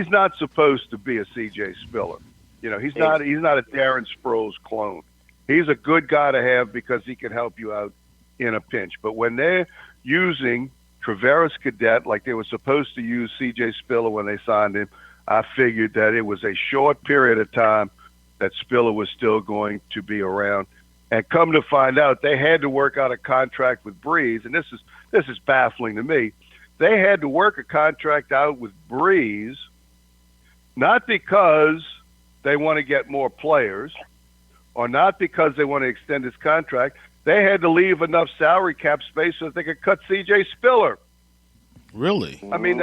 he's not supposed to be a C.J. Spiller. You know, he's not a Darren Sproles clone. He's a good guy to have because he can help you out in a pinch. But when they're using Travaris Cadet like they were supposed to use C.J. Spiller when they signed him, I figured that it was a short period of time that Spiller was still going to be around. And come to find out, they had to work out a contract with Breeze, and this is baffling to me. They had to work a contract out with Breeze, not because they want to get more players or not because they want to extend his contract. They had to leave enough salary cap space so that they could cut C.J. Spiller. Really? I mean,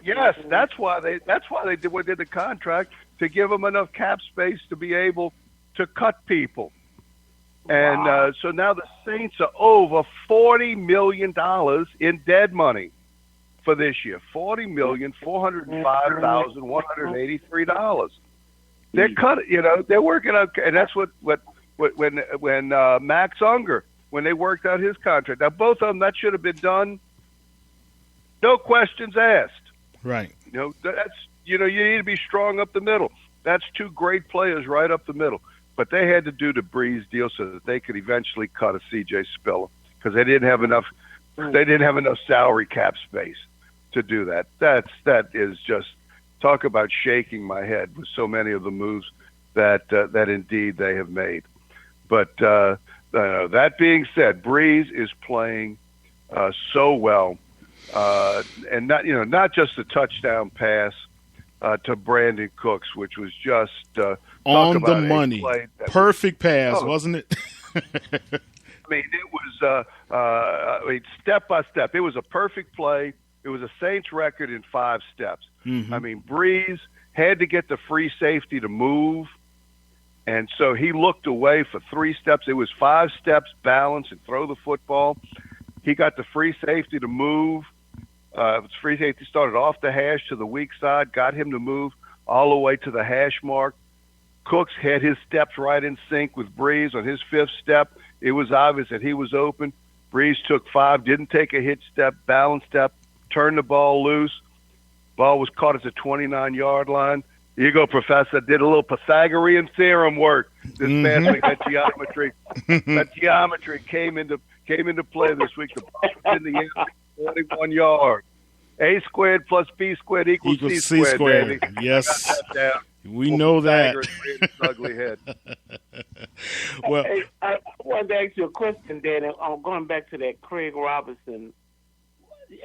yes, that's why they did the contract, to give them enough cap space to be able to cut people. And so now the Saints are over $40 million in dead money for this year. $40,405,183. They're cutting. You know, they're working out, and that's when Max Unger, when they worked out his contract. Now both of them, that should have been done. No questions asked. Right. You know, you need to be strong up the middle. That's two great players right up the middle. But they had to do the Breeze deal so that they could eventually cut a C.J. Spiller because they didn't have enough. They didn't have enough salary cap space to do that. That is just talk about shaking my head with so many of the moves that indeed they have made. But that being said, Breeze is playing so well, and not just a touchdown pass to Brandon Cooks, which was just on the money, perfect pass, wasn't it? I mean, it was step by step. It was a perfect play. It was a Saints record in 5 steps. Mm-hmm. I mean, Breeze had to get the free safety to move, and so he looked away for 3 steps. It was 5 steps, balance, and throw the football. He got the free safety to move. Free safety started off the hash to the weak side, got him to move all the way to the hash mark. Cooks had his steps right in sync with Breeze on his 5th step. It was obvious that he was open. Breeze took 5, didn't take a hit step, balance step, turned the ball loose. Ball was caught at the 29-yard line. Here you go, Professor. Did a little Pythagorean theorem work this past week. That geometry came into play this week. The ball was in the air, 41 yards. A squared plus B squared equals C squared. Baby. Yes. We know that. Ugly head. Well, I wanted to ask you a question, Dan. I'm going back to that Craig Robinson,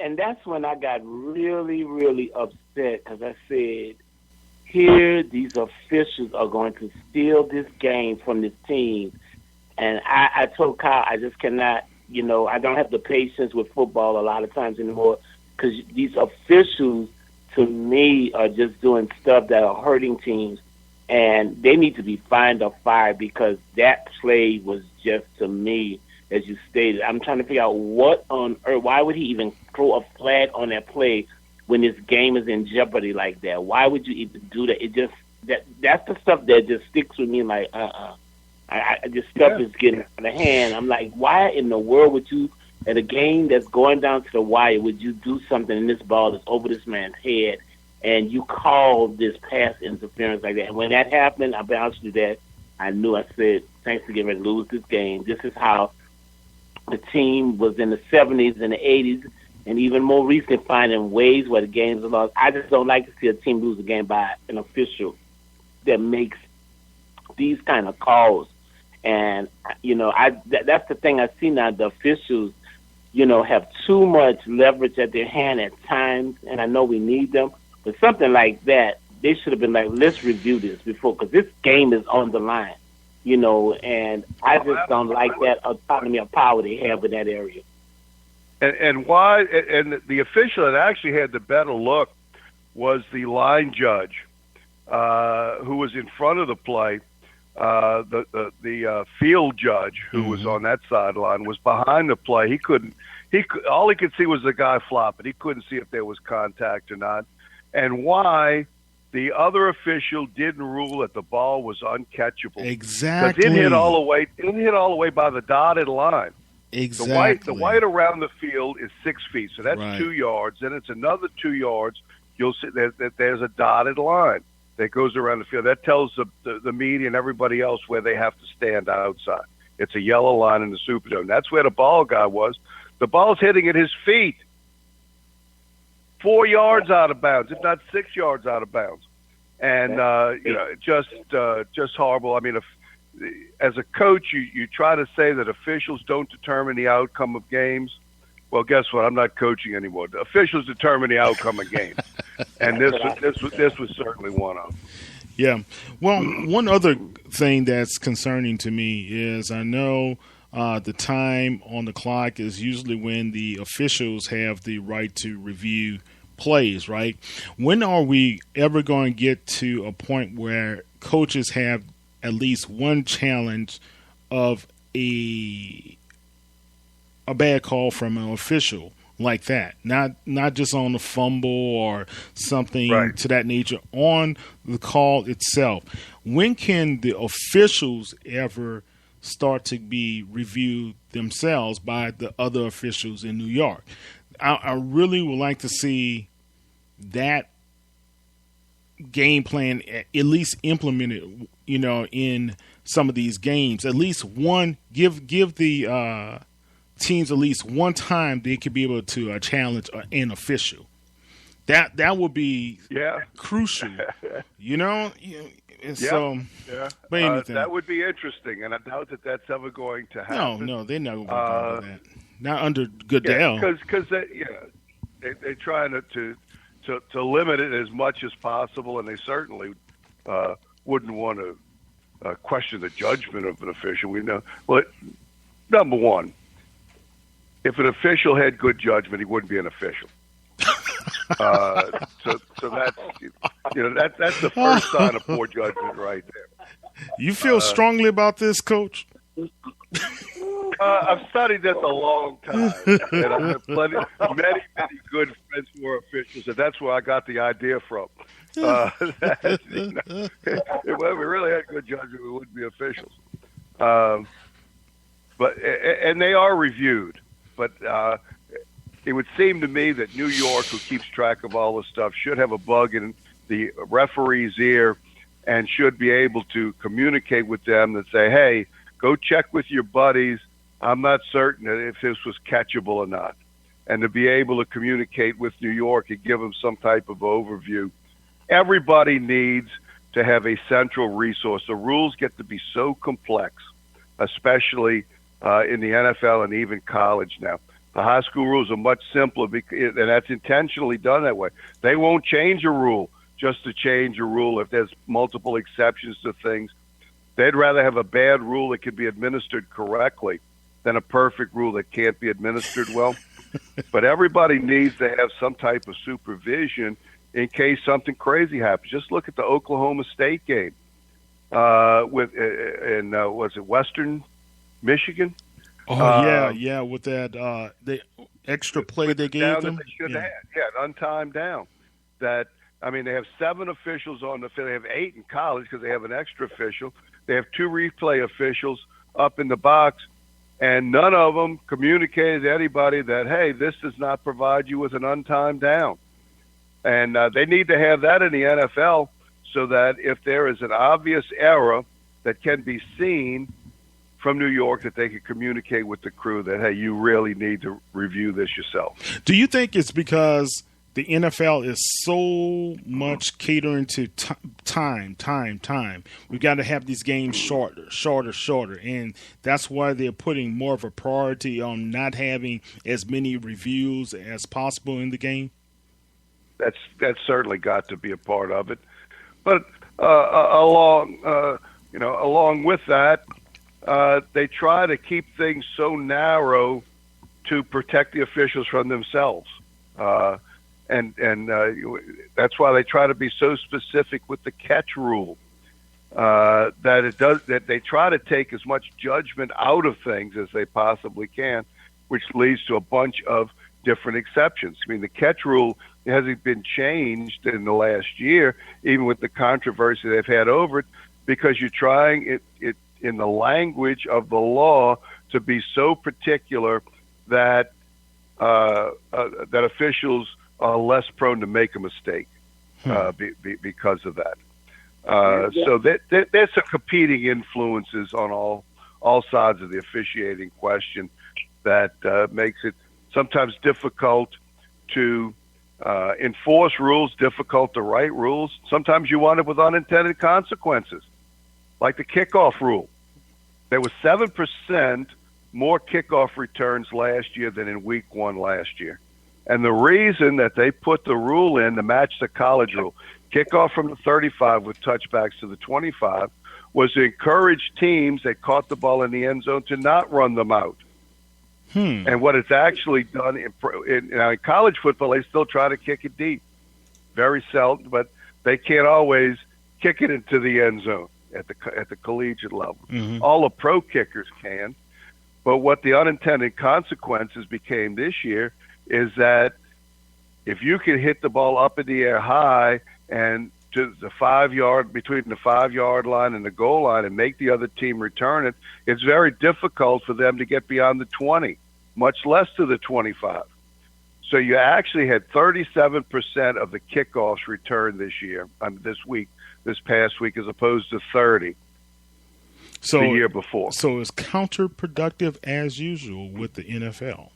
and that's when I got really, really upset because I said, here these officials are going to steal this game from this team. And I told Kyle, I just cannot, I don't have the patience with football a lot of times anymore because these officials, to me, are just doing stuff that are hurting teams. And they need to be fined or fired because that play was just, to me, as you stated, I'm trying to figure out what on earth, why would he even throw a flag on that play when this game is in jeopardy like that? Why would you even do that? It just, that's the stuff that just sticks with me like, this stuff is getting out of hand. I'm like, why in the world would you, at a game that's going down to the wire, would you do something in this ball that's over this man's head and you call this pass interference like that? And when that happened, I'll be honest with you that I knew, I said, thanks for getting ready to lose this game. This is how the team was in the 70s and the 80s and even more recently finding ways where the games are lost. I just don't like to see a team lose a game by an official that makes these kind of calls. And, that's the thing I see now. The officials, have too much leverage at their hand at times, and I know we need them. But something like that, they should have been like, let's review this before, because this game is on the line, and I just don't like that autonomy of power they have in that area. And why? And the official that actually had the better look was the line judge, who was in front of the play. The field judge who was on that sideline was behind the play. All he could see was the guy flopping. He couldn't see if there was contact or not. And why the other official didn't rule that the ball was uncatchable. Exactly. Because it didn't hit all the way by the dotted line. Exactly. The white around the field is 6 feet, so that's 2 yards. Then it's another 2 yards you'll see that there's a dotted line that goes around the field. That tells the media and everybody else where they have to stand outside. It's a yellow line in the Superdome. That's where the ball guy was. The ball's hitting at his feet, 4 yards out of bounds, if not 6 yards out of bounds. And, just horrible. I mean, as a coach, you try to say that officials don't determine the outcome of games. Well, guess what? I'm not coaching anymore. The officials determine the outcome of games. And this was certainly one of them. Yeah. Well, one other thing that's concerning to me is I know the time on the clock is usually when the officials have the right to review plays, right? When are we ever going to get to a point where coaches have at least one challenge of a bad call from an official like that, not just on the fumble or something to that nature, on the call itself? When can the officials ever start to be reviewed themselves by the other officials in New York? I really would like to see that game plan at least implemented, in some of these games. At least one, give the teams at least one time they could be able to challenge an official. That would be crucial, So, but anything. That would be interesting, and I doubt that that's ever going to happen. No, they're never going to do that. Not under Goodell. Because they're trying to limit it as much as possible, and they certainly wouldn't want to question the judgment of an official. We know. Well, number one, if an official had good judgment, he wouldn't be an official. So that's the first sign of poor judgment right there. You feel strongly about this, Coach? I've studied this a long time, and I have many good friends who are officials, and that's where I got the idea from. If we really had good judgment, we wouldn't be officials. But they are reviewed. But it would seem to me that New York, who keeps track of all this stuff, should have a bug in the referee's ear and should be able to communicate with them and say, hey, go check with your buddies. I'm not certain if this was catchable or not. And to be able to communicate with New York and give them some type of overview. Everybody needs to have a central resource. The rules get to be so complex, especially in the NFL and even college now. The high school rules are much simpler, and that's intentionally done that way. They won't change a rule just to change a rule if there's multiple exceptions to things. They'd rather have a bad rule that can be administered correctly than a perfect rule that can't be administered well. But everybody needs to have some type of supervision in case something crazy happens. Just look at the Oklahoma State game was it Western Michigan? Oh, with that the extra play they gave them. They should have had, an untimed down. They have 7 officials on the field. They have 8 in college because they have an extra official. They have 2 replay officials up in the box, and none of them communicated to anybody that, hey, this does not provide you with an untimed down. And they need to have that in the NFL so that if there is an obvious error that can be seen from New York, that they can communicate with the crew that, hey, you really need to review this yourself. Do you think it's because the NFL is so much catering to time? We've got to have these games shorter, and that's why they're putting more of a priority on not having as many reviews as possible in the game? That's certainly got to be a part of it. But along with that, they try to keep things so narrow to protect the officials from themselves, and that's why they try to be so specific with the catch rule. That they try to take as much judgment out of things as they possibly can, which leads to a bunch of different exceptions. I mean, the catch rule hasn't been changed in the last year, even with the controversy they've had over it, because you're trying it in the language of the law to be so particular that that officials are less prone to make a mistake because of that. So there's some competing influences on all sides of the officiating question that makes it sometimes difficult to enforce rules, difficult to write rules. Sometimes you wind up with unintended consequences, like the kickoff rule. There was 7% more kickoff returns last year than in week 1 last year. And the reason that they put the rule in to match the college rule, kickoff from the 35 with touchbacks to the 25, was to encourage teams that caught the ball in the end zone to not run them out. And what it's actually done in college football, they still try to kick it deep. Very seldom, but they can't always kick it into the end zone at the collegiate level. All the pro kickers can. But what the unintended consequences became this year is that if you can hit the ball up in the air high and to the 5-yard, between the 5-yard line and the goal line, and make the other team return it, it's very difficult for them to get beyond the 20, much less to the 25. So you actually had 37% of the kickoffs returned this past week, as opposed to 30 the year before. So it's counterproductive as usual with the NFL.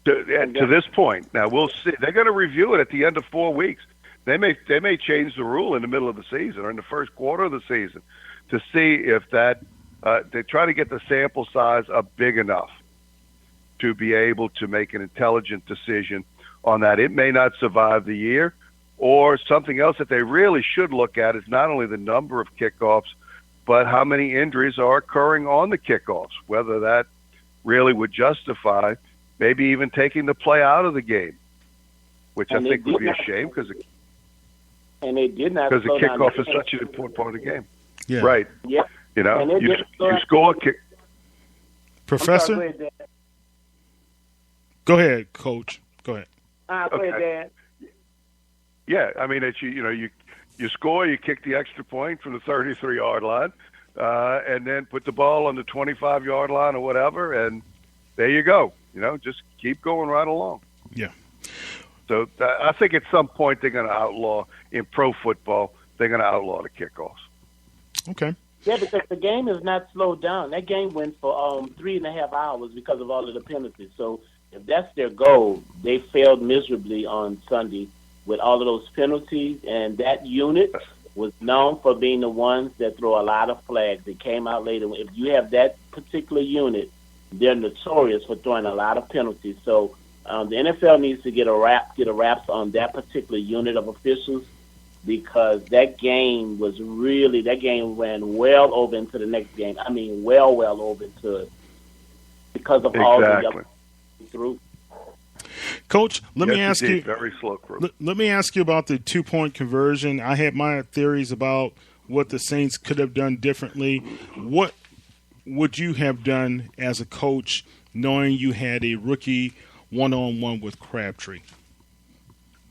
To this point. Now, we'll see. They're going to review it at the end of 4 weeks. They may change the rule in the middle of the season or in the first quarter of the season to see if that they try to get the sample size up big enough to be able to make an intelligent decision on that. It may not survive the year, or something else that they really should look at is not only the number of kickoffs, but how many injuries are occurring on the kickoffs, whether that really would justify maybe even taking the play out of the game, which I think would be a shame because the kickoff is such an important part of the game. Yeah. Right. Yeah. You know, you score a kick. Professor? Go ahead, Coach. Go ahead. Go ahead, Dad. Yeah, I mean, it's you score, you kick the extra point from the 33-yard line, and then put the ball on the 25-yard line or whatever, and there you go. You know, just keep going right along. Yeah. So I think at some point they're going to outlaw, in pro football, they're going to outlaw the kickoffs. Okay. Yeah, because the game is not slowed down. That game went for 3.5 hours because of all of the penalties. So if that's their goal, they failed miserably on Sunday with all of those penalties. And that unit was known for being the ones that throw a lot of flags. It came out later. If you have that particular unit, they're notorious for throwing a lot of penalties. So the NFL needs to get a wraps on that particular unit of officials, because that game ran well over into the next game. I mean, well over into it because of all the other through. Coach, let me ask you. Very slow crew. Let me ask you about the 2-point conversion. I had my theories about what the Saints could have done differently. What would you have done as a coach, knowing you had a rookie one-on-one with Crabtree?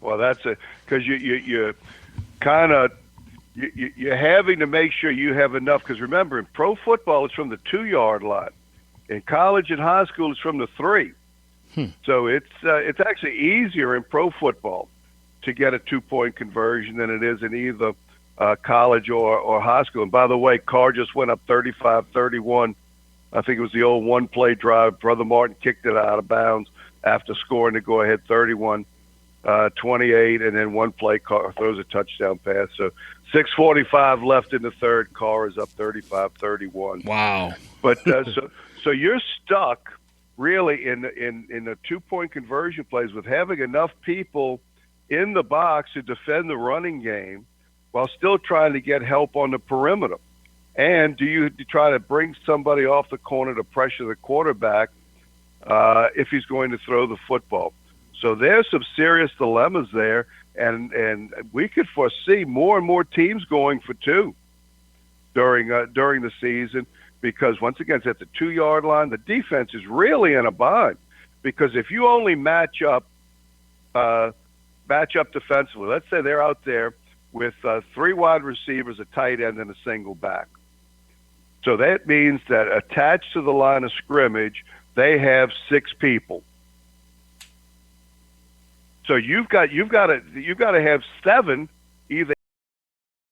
Well, that's because you're kind of you're having to make sure you have enough. Because remember, in pro football, it's from the 2-yard line. In college and high school, it's from the 3. So it's actually easier in pro football to get a 2-point conversion than it is in either college or high school. And by the way, Carr just went up 35-31. I think it was the old one-play drive. Brother Martin kicked it out of bounds after scoring to go ahead 31-28, and then one play Carr throws a touchdown pass. So 6:45 left in the third. Carr is up 35-31. Wow. But so you're stuck really in the 2-point conversion plays with having enough people in the box to defend the running game while still trying to get help on the perimeter. And do you try to bring somebody off the corner to pressure the quarterback if he's going to throw the football? So there's some serious dilemmas there, and we could foresee more and more teams going for 2 during the season, because once again, it's at the 2-yard line. The defense is really in a bind, because if you only match up defensively, let's say they're out there with 3 wide receivers, a tight end, and a single back. So that means that attached to the line of scrimmage, they have 6 people. So you've got to have 7 either